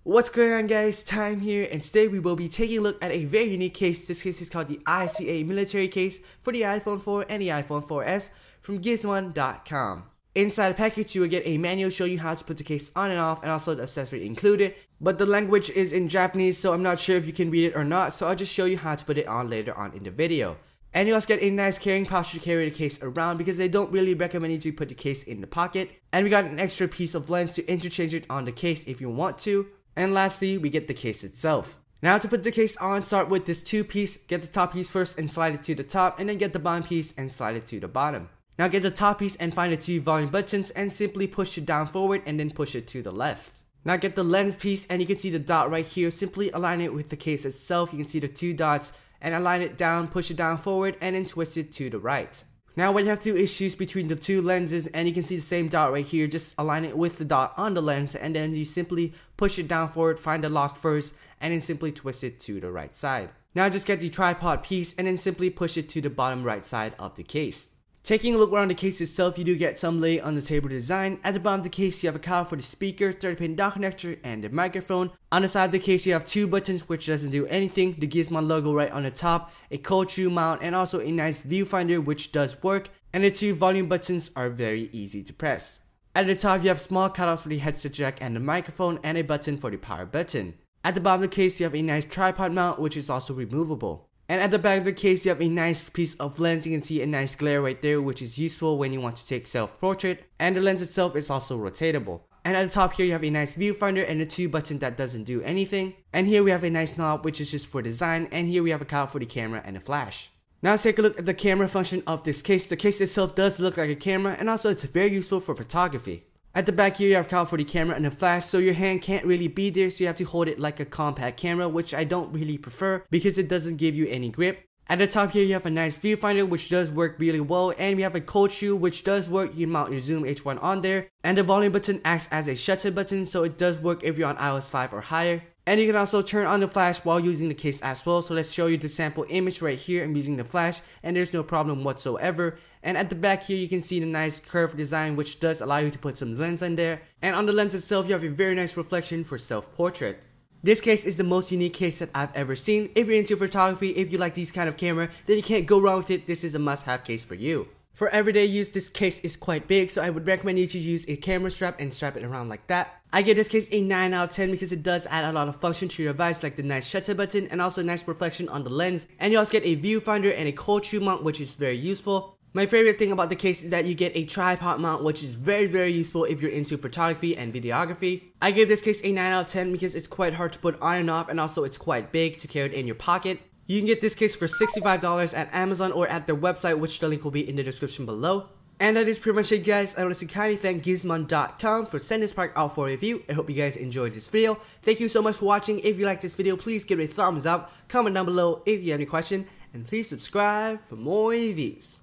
What's going on, guys? Time here, and today we will be taking a look at a very unique case. This case is called the iCA military case for the iPhone 4 and the iPhone 4S from Gizmon.com. Inside the package, you will get a manual showing you how to put the case on and off, and also the accessory included. But the language is in Japanese, so I'm not sure if you can read it or not, so I'll just show you how to put it on later on in the video. And you also get a nice carrying pouch to carry the case around because they don't really recommend you to put the case in the pocket. And we got an extra piece of lens to interchange it on the case if you want to. And lastly, we get the case itself. Now to put the case on, start with this two-piece. Get the top piece first and slide it to the top, and then get the bottom piece and slide it to the bottom. Now get the top piece and find the two volume buttons and simply push it down forward and then push it to the left. Now get the lens piece, and you can see the dot right here. Simply align it with the case itself. You can see the two dots, and align it down, push it down forward, and then twist it to the right. Now when you have two issues between the two lenses, and you can see the same dot right here, just align it with the dot on the lens, and then you simply push it down forward, find the lock first, and then simply twist it to the right side. Now just get the tripod piece, and then simply push it to the bottom right side of the case. Taking a look around the case itself, you do get some lay on the table design. At the bottom of the case, you have a cover for the speaker, 30-pin dock connector, and the microphone. On the side of the case, you have two buttons which doesn't do anything, the Gizmon logo right on the top, a cold shoe mount, and also a nice viewfinder which does work, and the two volume buttons are very easy to press. At the top, you have small cutouts for the headset jack and the microphone, and a button for the power button. At the bottom of the case, you have a nice tripod mount which is also removable. And at the back of the case, you have a nice piece of lens. You can see a nice glare right there, which is useful when you want to take self-portrait. And the lens itself is also rotatable. And at the top here, you have a nice viewfinder and the two buttons that doesn't do anything. And here we have a nice knob, which is just for design. And here we have a cutout for the camera and a flash. Now let's take a look at the camera function of this case. The case itself does look like a camera, and also it's very useful for photography. At the back here, you have a cutout for the camera and a flash, so your hand can't really be there, so you have to hold it like a compact camera, which I don't really prefer because it doesn't give you any grip. At the top here, you have a nice viewfinder which does work really well, and we have a cold shoe which does work. You mount your Zoom H1 on there, and the volume button acts as a shutter button, so it does work if you're on iOS 5 or higher. And you can also turn on the flash while using the case as well. So let's show you the sample image right here. I'm using the flash, and there's no problem whatsoever. And at the back here, you can see the nice curved design which does allow you to put some lens in there. And on the lens itself, you have a very nice reflection for self-portrait. This case is the most unique case that I've ever seen. If you're into photography, if you like these kind of camera, then you can't go wrong with it. This is a must-have case for you. For everyday use, this case is quite big, so I would recommend you to use a camera strap and strap it around like that. I give this case a 9 out of 10 because it does add a lot of function to your device, like the nice shutter button and also nice reflection on the lens. And you also get a viewfinder and a cold shoe mount, which is very useful. My favorite thing about the case is that you get a tripod mount, which is very useful if you're into photography and videography. I give this case a 9 out of 10 because it's quite hard to put on and off, and also it's quite big to carry it in your pocket. You can get this case for $65 at Amazon or at their website, which the link will be in the description below. And that is pretty much it, guys. I want to kindly thank Gizmon.com for sending this product out for review. I hope you guys enjoyed this video. Thank you so much for watching. If you liked this video, please give it a thumbs up. Comment down below if you have any question. And please subscribe for more reviews.